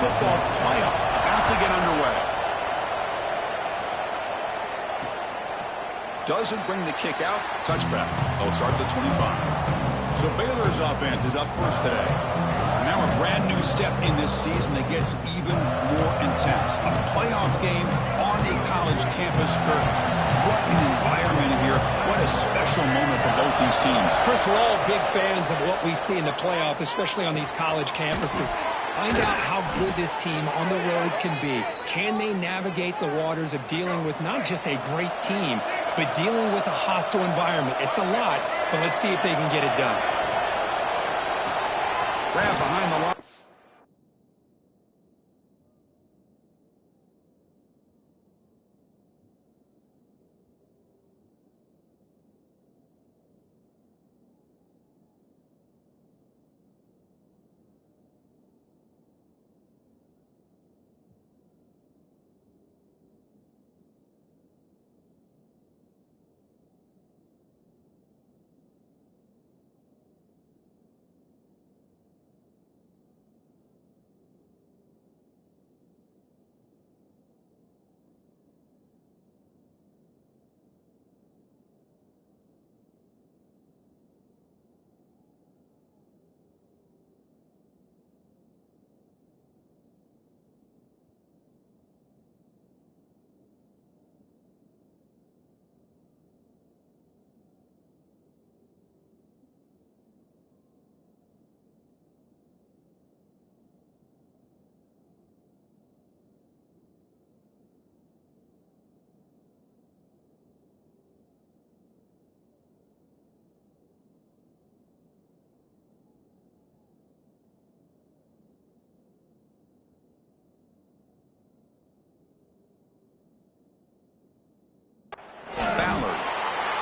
football playoff about to get underway. Doesn't bring the kick out. Touchback. They'll start at the 25. So Baylor's offense is up first today. And now a brand new step in this season that gets even more intense. A playoff game on a college campus. Kirk, what an environment here. What a special moment for both these teams. First, we're all big fans of what we see in the playoff, especially on these college campuses. Find out how good this team on the road can be. Can they navigate the waters of dealing with not just a great team, but dealing with a hostile environment? It's a lot, but let's see if they can get it done. Grab behind the line.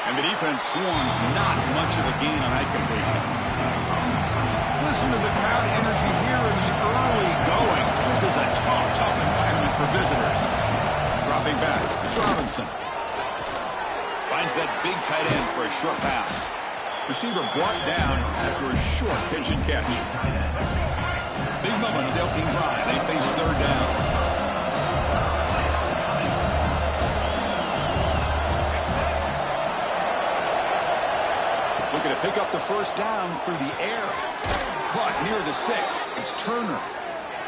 And the defense swarms, not much of a gain on that completion. Listen to the crowd energy here in the early going. This is a tough environment for visitors. Dropping back, it's Robinson. Finds that big tight end for a short pass. Receiver brought down after a short pitch and catch. Big moment of the opening drive. They face third down. Looking to pick up the first down through the air. Caught near the sticks. It's Turner.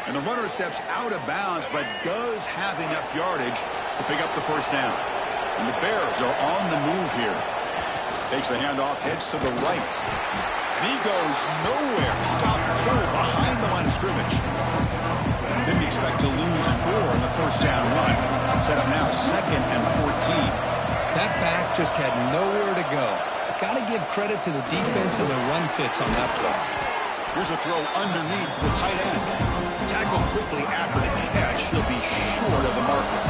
And the runner steps out of bounds, but does have enough yardage to pick up the first down. And the Bears are on the move here. Takes the handoff, heads to the right. And he goes nowhere. Stop cold behind the line of scrimmage. Didn't expect to lose 4 in the first down run. Set up now 2nd and 14. That back just had nowhere to go. Got to give credit to the defense and the run fits on that play. Here's a throw underneath to the tight end. Tackled quickly after the catch. He'll be short of the marker.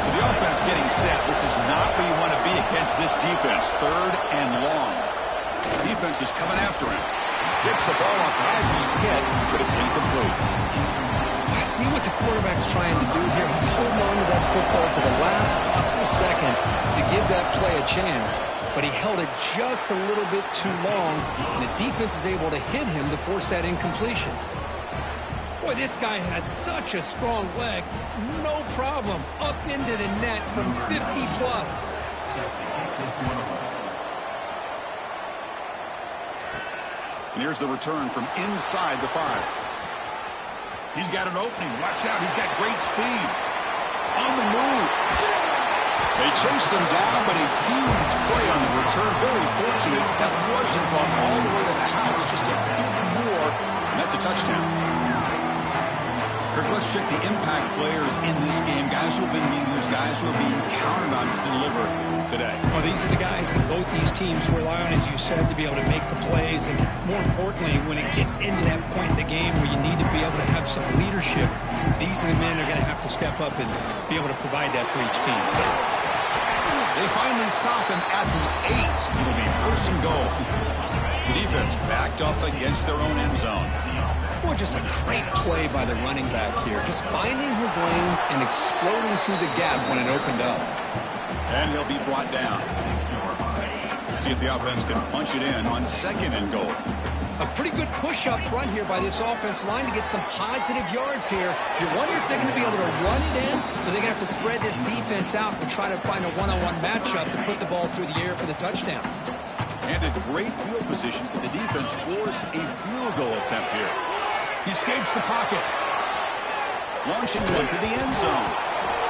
So the offense getting set. This is not where you want to be against this defense. 3rd and long. Defense is coming after him. Gets the ball off as he's hit, but it's incomplete. I see what the quarterback's trying to do here. He's holding on to that football to the last possible second to give that play a chance. But he held it just a little bit too long, and the defense is able to hit him to force that incompletion. Boy, this guy has such a strong leg. No problem. Up into the net from 50-plus. And here's the return from inside the 5. He's got an opening. Watch out. He's got great speed. On the move. They chase him down, but a huge play on the return. Very fortunate that wasn't brought all the way to the house. Just a bit more, and that's a touchdown. Kirk, let's check the impact players in this game. Guys who have been leaders, guys who are being counted on to deliver today. Well, these are the guys that both these teams rely on, as you said, to be able to make the plays. And more importantly, when it gets into that point in the game where you need to be able to have some leadership, these are the men that are going to have to step up and be able to provide that for each team. They finally stop him at the 8. It'll be 1st and goal. The defense backed up against their own end zone. Well, just a great play by the running back here. Just finding his lanes and exploding through the gap when it opened up. And he'll be brought down. Let's see if the offense can punch it in on 2nd and goal. A pretty good push up front here by this offense line to get some positive yards here. You wonder if they're going to be able to run it in, or they're going to have to spread this defense out and try to find a one-on-one matchup to put the ball through the air for the touchdown. And a great field position for the defense force a field goal attempt here. He escapes the pocket. Launching one to the end zone.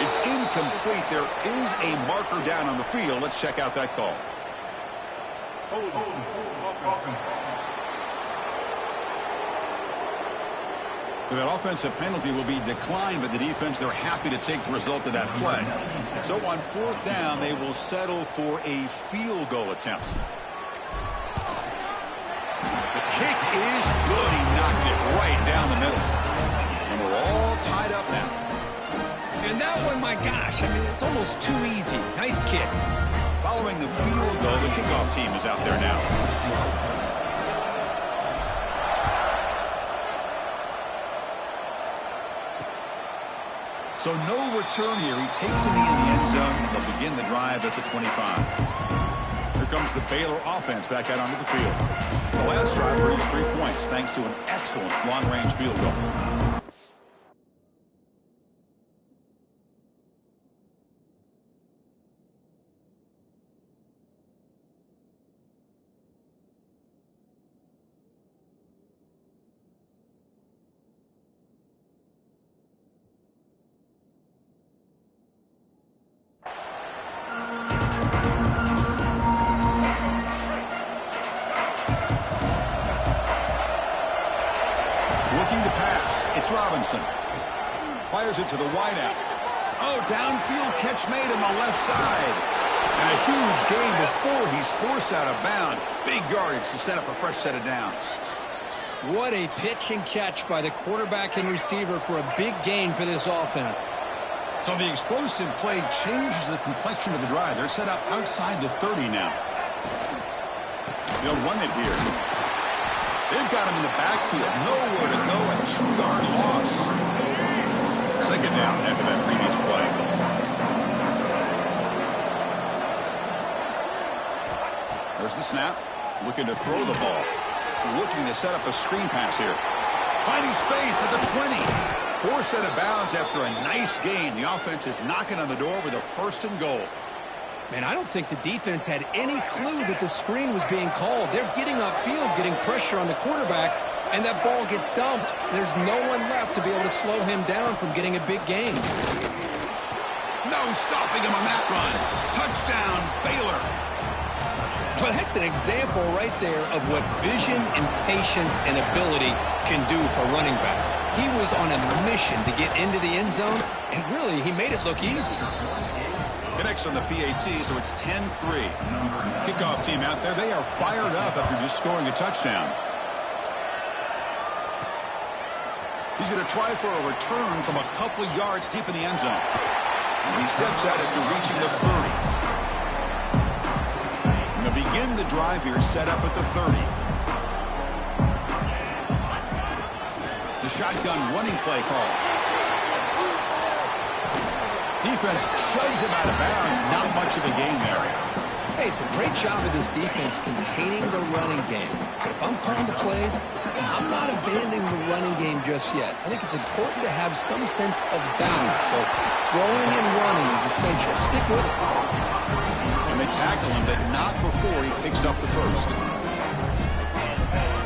It's incomplete. There is a marker down on the field. Let's check out that call. So that offensive penalty will be declined by the defense. They're happy to take the result of that play. So on 4th down, they will settle for a field goal attempt. The kick is good. He knocked it right down the middle. And we're all tied up now. And that one, my gosh, I mean, it's almost too easy. Nice kick. Following the field goal, the kickoff team is out there now. So no return here. He takes it in the end zone, and they'll begin the drive at the 25. Here comes the Baylor offense back out onto the field. The last drive produced 3 points thanks to an excellent long-range field goal. Looking to pass. It's Robinson. Fires it to the wideout. Oh, downfield catch made on the left side. And a huge gain before he's forced out of bounds. Big yardage to set up a fresh set of downs. What a pitch and catch by the quarterback and receiver for a big gain for this offense. So the explosive play changes the complexion of the drive. They're set up outside the 30 now. They'll run it here. They've got him in the backfield. Nowhere to go. A 2-yard loss. Second down after that previous play. There's the snap. Looking to throw the ball. Looking to set up a screen pass here. Finding space at the 20. Forced out of bounds after a nice gain. The offense is knocking on the door with a 1st and goal. Man, I don't think the defense had any clue that the screen was being called. They're getting upfield, getting pressure on the quarterback, and that ball gets dumped. There's no one left to be able to slow him down from getting a big gain. No stopping him on that run. Touchdown, Baylor. Well, that's an example right there of what vision and patience and ability can do for running back. He was on a mission to get into the end zone, and really, he made it look easy. Connects on the PAT, so it's 10-3. Kickoff team out there. They are fired up after just scoring a touchdown. He's going to try for a return from a couple yards deep in the end zone. And he steps out after reaching the 30. And they'll begin the drive here, set up at the 30. The shotgun running play call. Defense shoves him out of bounds. Not much of a gain there. Hey, it's a great job of this defense containing the running game. But if I'm calling the plays, I'm not abandoning the running game just yet. I think it's important to have some sense of balance. So throwing and running is essential. Stick with it. And they tackle him, but not before he picks up the 1st.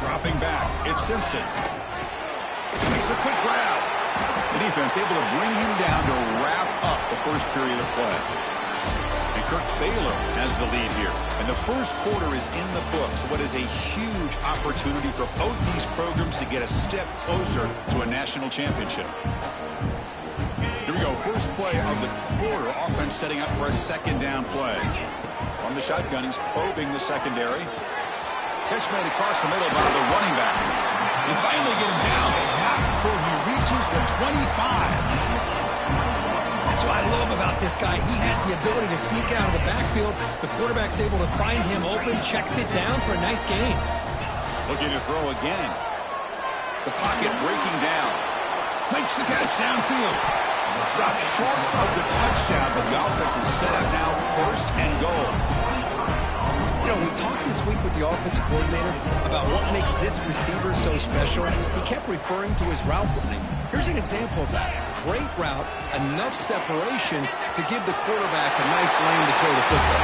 Dropping back. It's Simpson. Makes a quick grab. The defense able to bring him down to wrap up the first period of play. And Kirk Baylor has the lead here. And the first quarter is in the books. What is a huge opportunity for both these programs to get a step closer to a national championship. Here we go. First play of the quarter. Offense setting up for a 2nd down play. From the shotgun, he's probing the secondary. Catch made across the middle by the running back. They finally get him down. Not before he reaches the 25. That's what I love about this guy. He has the ability to sneak out of the backfield. The quarterback's able to find him open, checks it down for a nice gain. Looking to throw again. The pocket breaking down. Makes the catch downfield. Stopped short of the touchdown, but the offense is set up now 1st and goal. You know, we talked this this week with the offensive coordinator about what makes this receiver so special, he kept referring to his route running. Here's an example of that. Great route, enough separation to give the quarterback a nice lane to throw the football.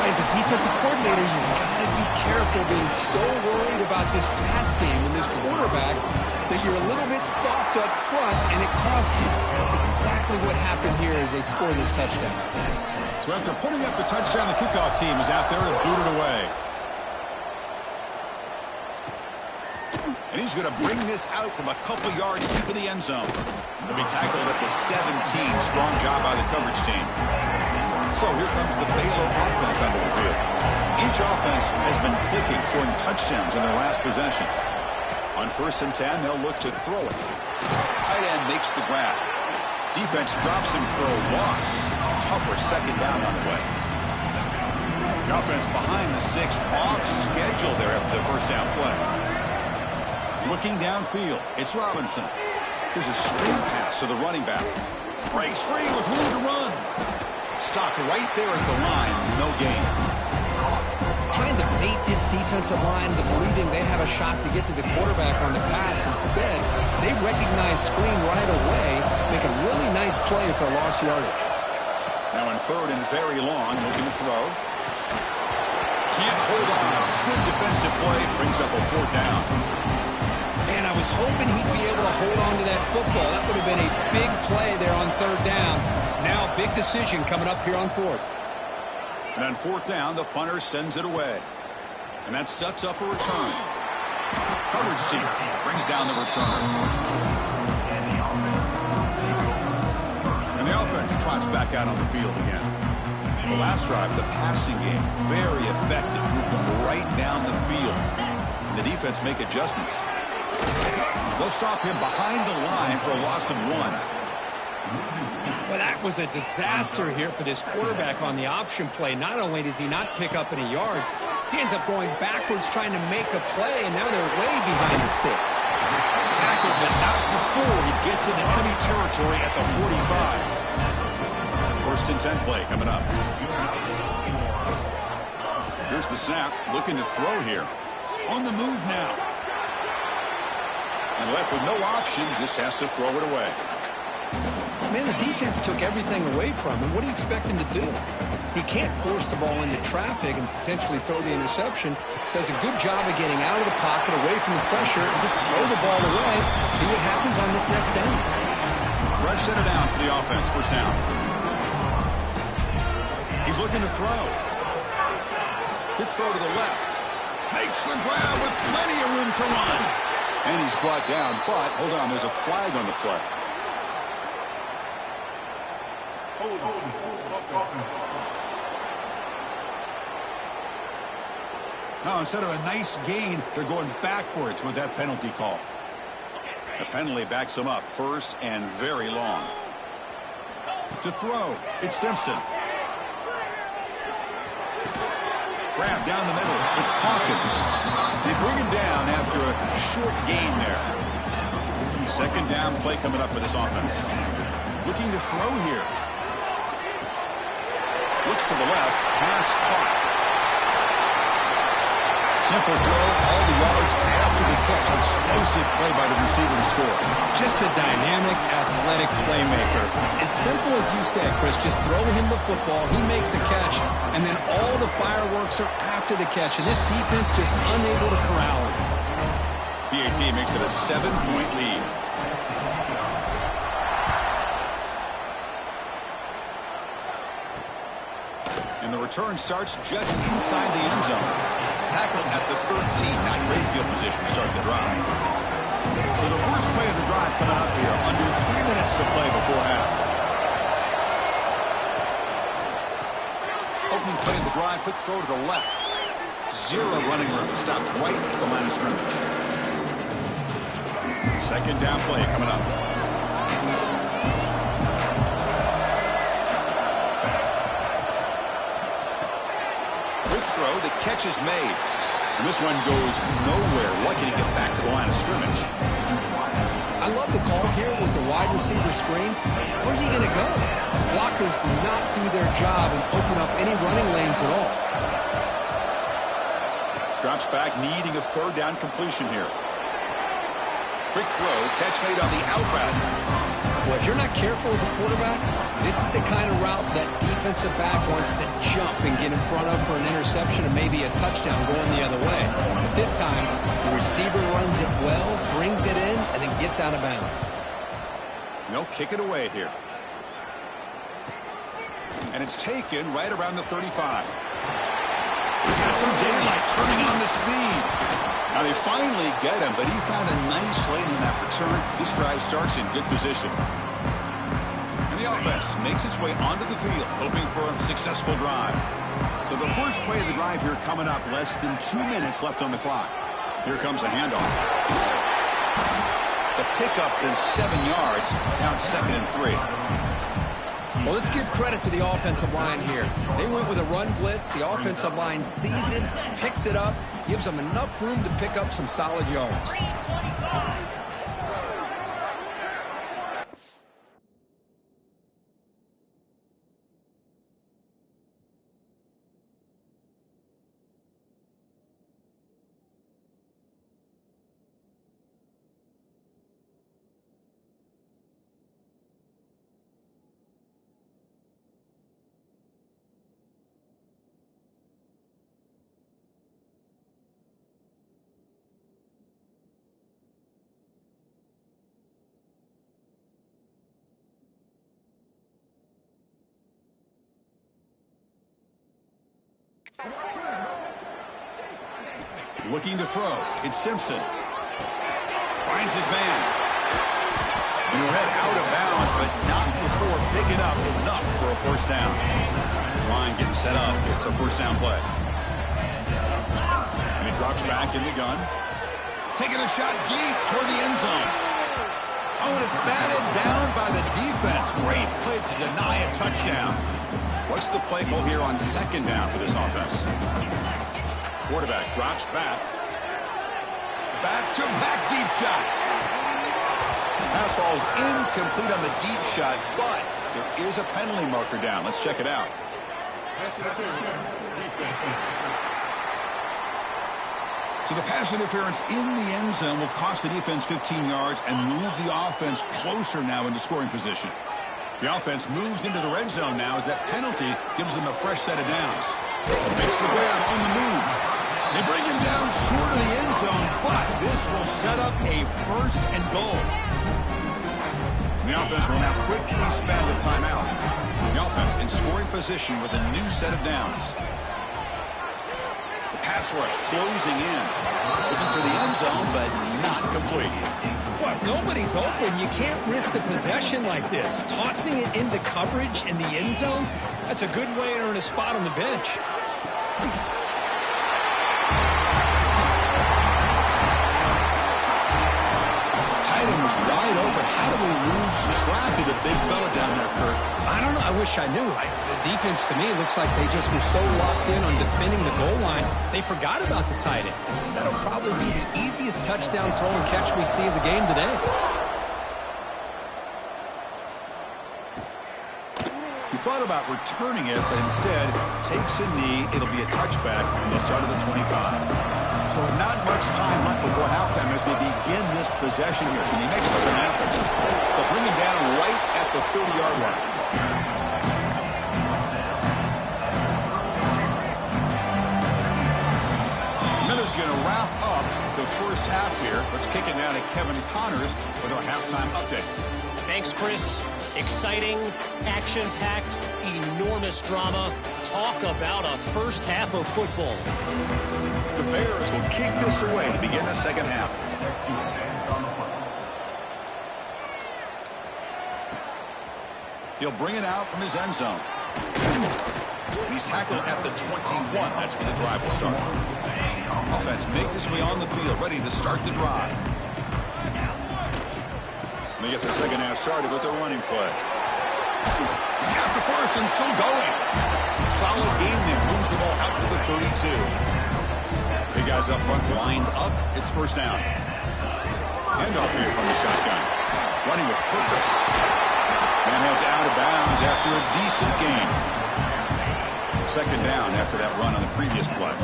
Boy, as a defensive coordinator, you've got to be careful being so worried about this pass game and this quarterback that you're a little bit soft up front, and it costs you. That's exactly what happened here as they score this touchdown. So after putting up the touchdown, the kickoff team is out there to boot it away. And he's going to bring this out from a couple yards deep in the end zone. He'll be tackled at the 17. Strong job by the coverage team. So here comes the Baylor offense onto the field. Each offense has been clicking, scoring touchdowns in their last possessions. On 1st and 10, they'll look to throw it. Tight end makes the grab. Defense drops him for a loss. Tougher second down on the way. The offense behind the 6, off schedule there after the first down play. Looking downfield, it's Robinson. Here's a screen pass to the running back. Breaks free with room to run. Stopped right there at the line, no gain. Trying to bait this defensive line to believing they have a shot to get to the quarterback on the pass. Instead, they recognize screen right away, make a really nice play for lost yardage. Now in 3rd and very long, looking to throw. Can't hold on. Good defensive play, brings up a 4th down. Man, I was hoping he'd be able to hold on to that football. That would have been a big play there on 3rd down. Now big decision coming up here on 4th. And on 4th down, the punter sends it away. And that sets up a return. Coverage team brings down the return. And the offense trots back out on the field again. The last drive, the passing game, very effective. Moved them right down the field. And the defense make adjustments. They'll stop him behind the line for a loss of 1. Well, that was a disaster here for this quarterback on the option play. Not only does he not pick up any yards, he ends up going backwards trying to make a play, and now they're way behind the sticks. Tackled, but not before he gets into enemy territory at the 45. 1st and 10 play coming up. Here's the snap, looking to throw here. On the move now. And left with no option, just has to throw it away. Man, the defense took everything away from him. What do you expect him to do? He can't force the ball into traffic and potentially throw the interception. Does a good job of getting out of the pocket, away from the pressure, and just throw the ball away. See what happens on this next down. Fresh set of downs for the offense, 1st down. He's looking to throw. Good throw to the left. Makes the grab with plenty of room to run. And he's brought down, but hold on, there's a flag on the play. Now, instead of a nice gain, they're going backwards with that penalty call. The penalty backs them up 1st and very long. To throw, it's Simpson. Grab down the middle, it's Hawkins. They bring him down after a short gain there. 2nd down play coming up for this offense. Looking to throw here. Looks to the left, pass caught. Simple throw, all the yards after the catch. Explosive play by the receiver to score. Just a dynamic, athletic playmaker. As simple as you said, Chris, just throw him the football, he makes a catch, and then all the fireworks are after the catch, and this defense just unable to corral him. BAT makes it a 7-point lead. And the return starts just inside the end zone. Tackle at the 13. Not great field position to start the drive. So the first play of the drive coming up here. Under 3 minutes to play before half. Opening play of the drive. Quick throw to the left. 0 running room. Stopped right at the line of scrimmage. 2nd down play coming up. The catch is made. And this one goes nowhere. Lucky to get back to the line of scrimmage. I love the call here with the wide receiver screen. Where's he going to go? Block blockers do not do their job and open up any running lanes at all. Drops back, needing a third down completion here. Quick throw, catch made on the out route. Well, if you're not careful as a quarterback, this is the kind of route that defensive back wants to jump and get in front of for an interception and maybe a touchdown going the other way. But this time, the receiver runs it well, brings it in, and then gets out of bounds. They'll kick it away here. And it's taken right around the 35. Got some daylight, turning on the speed. Now they finally get him, but he found a nice lane in that return. This drive starts in good position. And the offense makes its way onto the field, hoping for a successful drive. So the first play of the drive here coming up, less than 2 minutes left on the clock. Here comes a handoff. The pickup is 7 yards. Now it's 2nd and 3. Well, let's give credit to the offensive line here. They went with a run blitz. The offensive line sees it, picks it up, gives them enough room to pick up some solid yards. Looking to throw. It's Simpson. Finds his man. And he'll head out of bounds, but not before picking up enough for a first down. His line getting set up. It's a first down play. And he drops back in the gun. Taking a shot deep toward the end zone. Oh, and it's batted down by the defense. Great play to deny a touchdown. What's the play call here on 2nd down for this offense? Quarterback drops back. Back-to-back deep shots. Pass falls incomplete on the deep shot, but there is a penalty marker down. Let's check it out. So the pass interference in the end zone will cost the defense 15 yards and move the offense closer now into scoring position. The offense moves into the red zone now as that penalty gives them a fresh set of downs. Makes the grab on the move. They bring him down short of the end zone, but this will set up a 1st and goal. The offense will now quickly spend a timeout. The offense in scoring position with a new set of downs. The pass rush closing in. Looking for the end zone, but not complete. Well, if nobody's open, you can't risk the possession like this. Tossing it into coverage in the end zone, that's a good way to earn a spot on the bench. Tight end was wide open. How do they lose track of the big fella down there, Kurt? I don't know. I wish I knew. The defense, to me, looks like they just were so locked in on defending the goal line, they forgot about the tight end. That'll probably be the easiest touchdown throw and catch we see of the game today. He thought about returning it, but instead takes a knee. It'll be a touchback, and they'll start at the 25. So not much time left before halftime as they begin this possession here. Can he make something happen? They'll bring him down right at the 30-yard line. Miller's going to wrap up the first half here. Let's kick it down to Kevin Connors with our halftime update. Thanks, Chris. Exciting, action-packed, enormous drama. Talk about a first half of football. The Bears will kick this away to begin the second half. He'll bring it out from his end zone. He's tackled at the 21. That's where the drive will start. Offense makes its way on the field, ready to start the drive. They get the second half started with a running play. He's got the first and still going. Solid gain there. Moves the ball out to the 32. Big guys up front lined up. It's first down. Handoff here from the shotgun. Running with purpose. And heads out of bounds after a decent gain. Second down after that run on the previous play.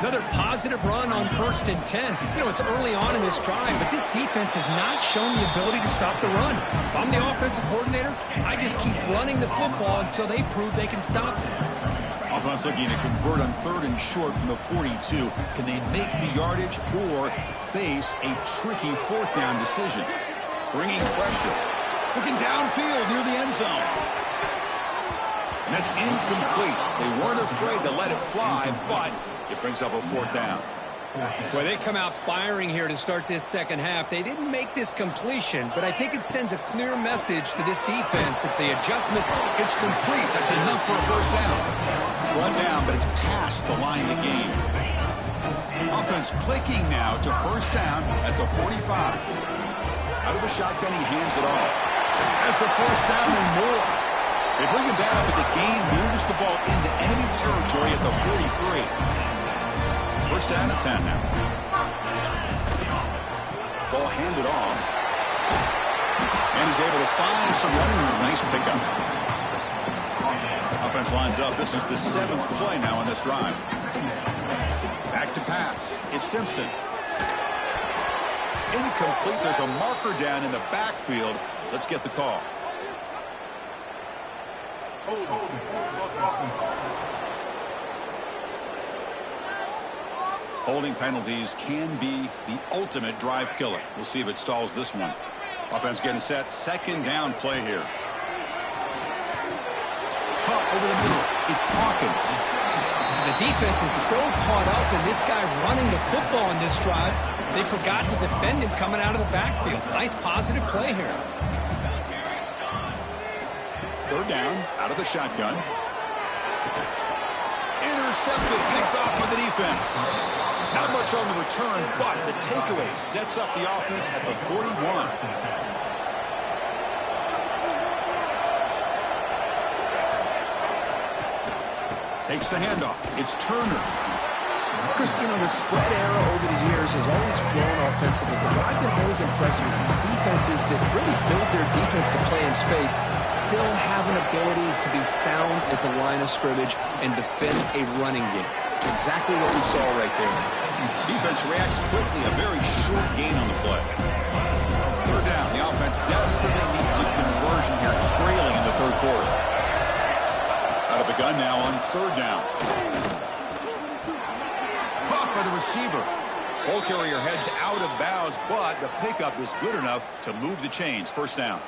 Another positive run on 1st and 10. You know, it's early on in this drive, but this defense has not shown the ability to stop the run. If I'm the offensive coordinator, I just keep running the football until they prove they can stop it. Offense looking to convert on 3rd and short from the 42. Can they make the yardage or face a tricky 4th down decision? Bringing pressure. Looking downfield near the end zone. And that's incomplete. They weren't afraid to let it fly, but it brings up a 4th down. Well, they come out firing here to start this second half. They didn't make this completion, but I think it sends a clear message to this defense that the adjustment... It's complete. That's enough for a 1st down. Run down, but it's past the line to gain. Offense clicking now to 1st down at the 45. Out of the shotgun, he hands it off. As the 1st down and more. They bring him down, but the gain moves the ball into enemy territory at the 43. 1st down and 10 now. Ball handed off. And he's able to find some running room. Nice pickup. Offense lines up. This is the 7th play now on this drive. Back to pass. It's Simpson. Incomplete. There's a marker down in the backfield. Let's get the call. Holding penalties can be the ultimate drive killer. We'll see if it stalls this one. Offense getting set. 2nd down play here. Caught over the middle. It's Hawkins. The defense is so caught up in this guy running the football in this drive, they forgot to defend him coming out of the backfield. Nice positive play here. 3rd down, out of the shotgun. Intercepted, picked off by the defense. Not much on the return, but the takeaway sets up the offense at the 41. Takes the handoff. It's Turner. Chris, you know, the spread era over the years has always grown offensively, but what I've been always impressed with defenses that really build their defense to play in space still have an ability to be sound at the line of scrimmage and defend a running game. It's exactly what we saw right there. Defense reacts quickly, a very short gain on the play. 3rd down, the offense desperately needs a conversion here, trailing in the 3rd quarter. Out of the gun now on 3rd down. Caught by the receiver. Ball carrier heads out of bounds, but the pickup is good enough to move the chains. 1st down.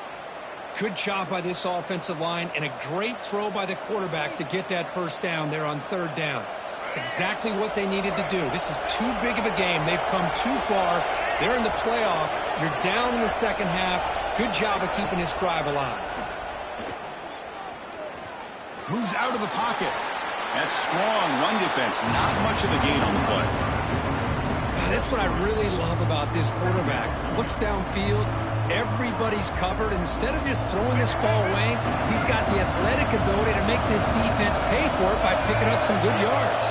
Good job by this offensive line and a great throw by the quarterback to get that 1st down there on 3rd down. It's exactly what they needed to do. This is too big of a game. They've come too far. They're in the playoff. You're down in the second half. Good job of keeping this drive alive. Moves out of the pocket. That's strong run defense. Not much of a gain on the play. That's what I really love about this quarterback. Looks downfield. Everybody's covered. Instead of just throwing this ball away, he's got the athletic ability to make this defense pay for it by picking up some good yards.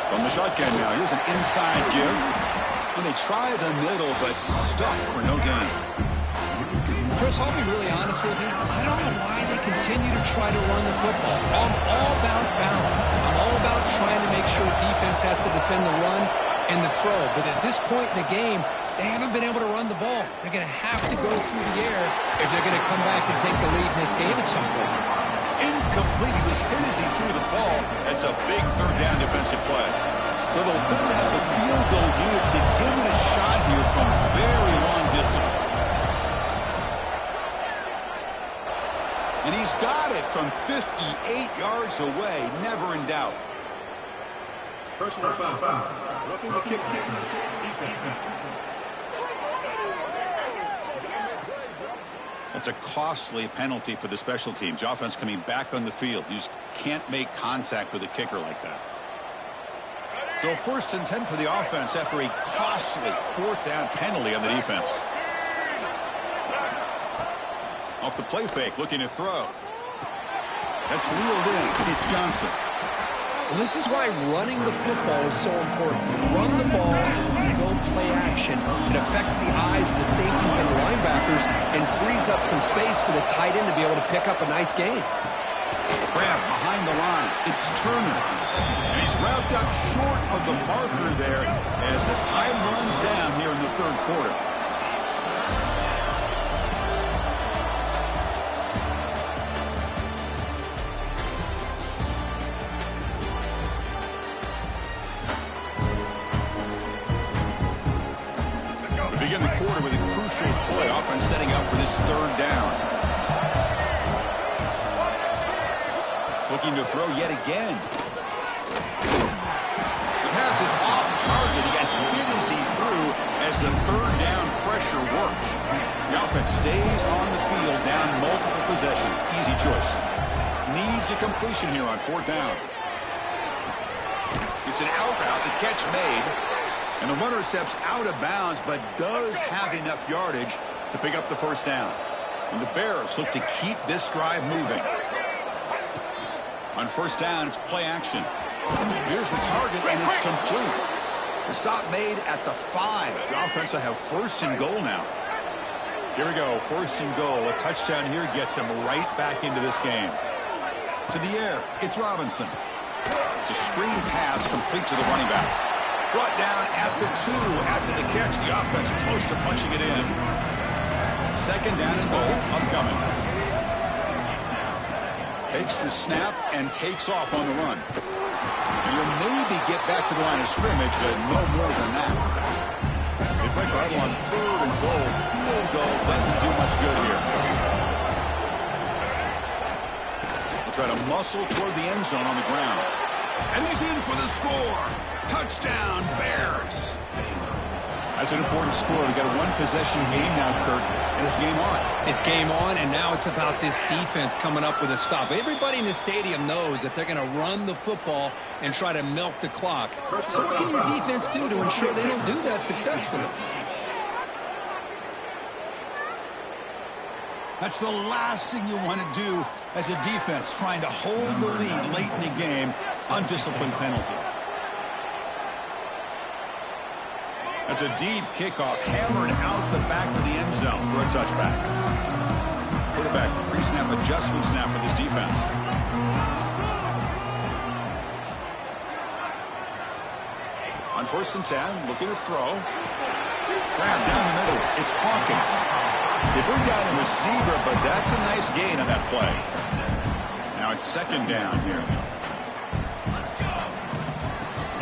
From the shotgun now, here's an inside give. And they try the middle, but stuck for no gain. Chris, I'll be really honest with you. I don't know why they continue to try to run the football. I'm all about balance. I'm all about trying to make sure defense has to defend the run and the throw. But at this point in the game, they haven't been able to run the ball. They're going to have to go through the air if they're going to come back and take the lead in this game at some point. Incomplete. He was hit as he threw the ball. That's a big 3rd down defensive play. So they'll send out the field goal unit to give it a shot here from very long distance. And he's got it from 58 yards away. Never in doubt. Personal foul. Kick. That's a costly penalty for the special teams. The offense coming back on the field. You just can't make contact with a kicker like that. So 1st and 10 for the offense after a costly 4th down penalty on the defense. Off the play fake, looking to throw. That's reeled in. It's Johnson. Well, this is why running the football is so important. Run the ball and then you go play action. It affects the eyes of the safeties and the linebackers and frees up some space for the tight end to be able to pick up a nice gain. Grab behind the line. It's Turner. And he's wrapped up short of the marker there as the time runs down here in the third quarter. Begin the quarter with a crucial play. Offense setting up for this third down. Looking to throw yet again. The pass is off target. He got hit as he threw as the third down pressure worked. The offense stays on the field down multiple possessions. Easy choice. Needs a completion here on fourth down. It's an out route. The catch made. And the runner steps out of bounds, but does have enough yardage to pick up the first down. And the Bears look to keep this drive moving. On first down, it's play action. Here's the target, and it's complete. The stop made at the 5. The offense will have first and goal now. Here we go, first and goal. A touchdown here gets them right back into this game. To the air, it's Robinson. It's a screen pass complete to the running back. Brought down at the 2 after the catch. The offense close to punching it in. Second down and goal upcoming. Takes the snap and takes off on the run. And you'll maybe get back to the line of scrimmage, but no more than that. They break the huddle on third and goal. Field goal doesn't do much good here. They'll try to muscle toward the end zone on the ground. And he's in for the score. Touchdown, Bears. That's an important score. We've got a one-possession game now, Kirk, and it's game on. It's game on, and now it's about this defense coming up with a stop. Everybody in the stadium knows that they're going to run the football and try to milk the clock. So what can your defense do to ensure they don't do that successfully? That's the last thing you want to do as a defense, trying to hold the lead late in the game on discipline penalty. That's a deep kickoff, hammered out the back of the end zone for a touchback. Quarterback pre-snap adjustments now for this defense. On first and 10, looking to throw. Grab down the middle. It's Hawkins. They bring down the receiver, but that's a nice gain on that play. Now it's second down here.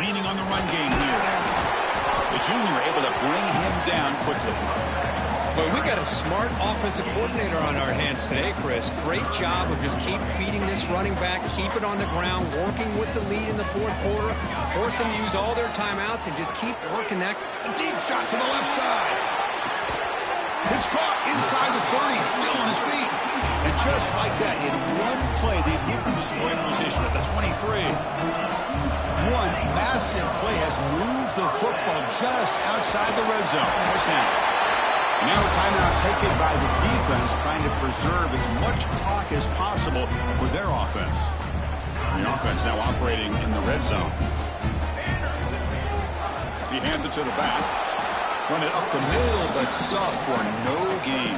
Leaning on the run game here. The junior able to bring him down quickly. Well, we got a smart offensive coordinator on our hands today, Chris. Great job of just keep feeding this running back, keep it on the ground, working with the lead in the fourth quarter, force them to use all their timeouts, and just keep working that. A deep shot to the left side. It's caught inside the 30, still on his feet. And just like that, in one play, they've given him a scoring position at the 23. One massive play has moved the football just outside the red zone. First down. Now a timeout taken by the defense, trying to preserve as much clock as possible for their offense. The offense now operating in the red zone. He hands it to the back. Run it up the middle, but stuffed for no gain.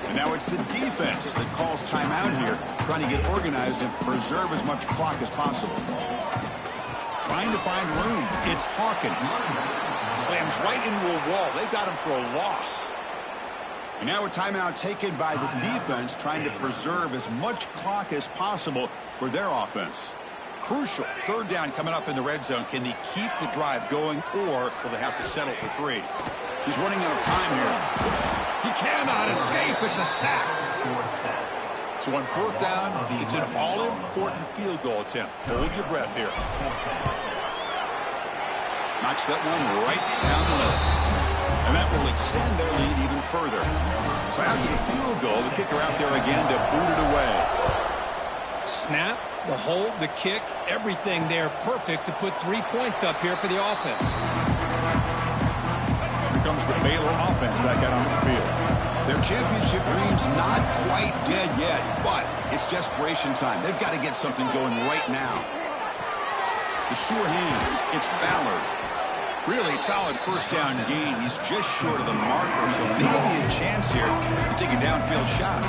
And now it's the defense that calls timeout here, trying to get organized and preserve as much clock as possible. Trying to find room. It's Hawkins. Slams right into a wall. They got him for a loss. And now a timeout taken by the defense, trying to preserve as much clock as possible for their offense. Crucial. Third down coming up in the red zone. Can they keep the drive going, or will they have to settle for 3? He's running out of time here. He cannot escape. It's a sack. So on fourth down, it's an all-important field goal attempt. Hold your breath here. Knocks that one right down the middle. And that will extend their lead even further. So after the field goal, the kicker out there again to boot it away. Snap, the hold, the kick, everything there perfect to put 3 points up here for the offense. Here comes the Baylor offense back out onto the field. Their championship dream's not quite dead yet, but it's desperation time. They've got to get something going right now. The sure hands. It's Ballard. Really solid first down gain. He's just short of the marker, so maybe a chance here to take a downfield shot.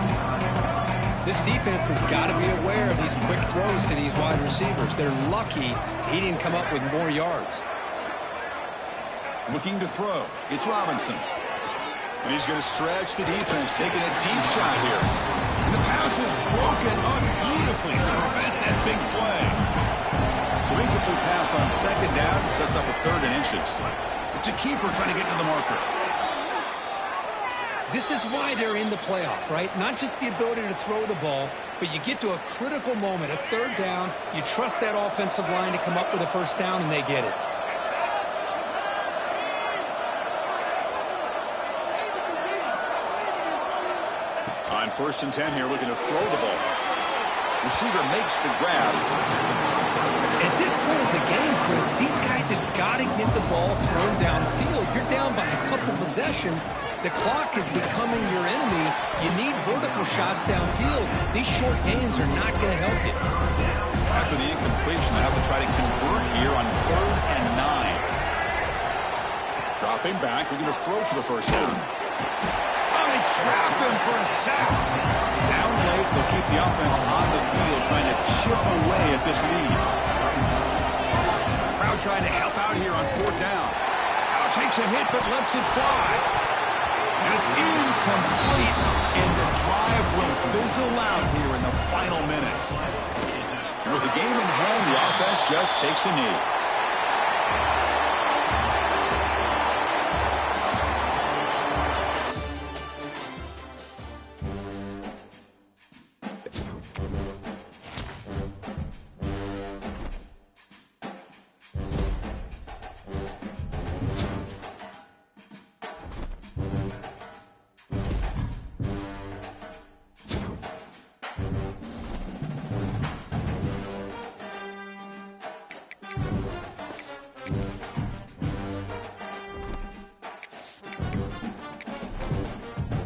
This defense has got to be aware of these quick throws to these wide receivers. They're lucky he didn't come up with more yards. Looking to throw. It's Robinson. And he's going to stretch the defense, taking a deep shot here. And the pass is broken up beautifully to prevent that big play. So incomplete pass on second down sets up a 3rd and inches. It's a keeper trying to get to the marker. This is why they're in the playoff, right? Not just the ability to throw the ball, but you get to a critical moment, a 3rd down, you trust that offensive line to come up with a first down, and they get it. On 1st and 10 here, looking to throw the ball. Receiver makes the grab. At this point in the game, Chris, these guys have got to get the ball thrown downfield. You're down by a couple possessions. The clock is becoming your enemy. You need vertical shots downfield. These short gains are not going to help you. After the incompletion, they have to try to convert here on 3rd and 9. Dropping back, looking to throw for the first down. Oh, they trap him for a sack. Down late, they'll keep the offense on the field, trying to chip away at this lead. Crowd trying to help out here on 4th down. Now takes a hit, but lets it fly. And it's incomplete. And the drive will fizzle out here in the final minutes. And with the game in hand, the offense just takes a knee.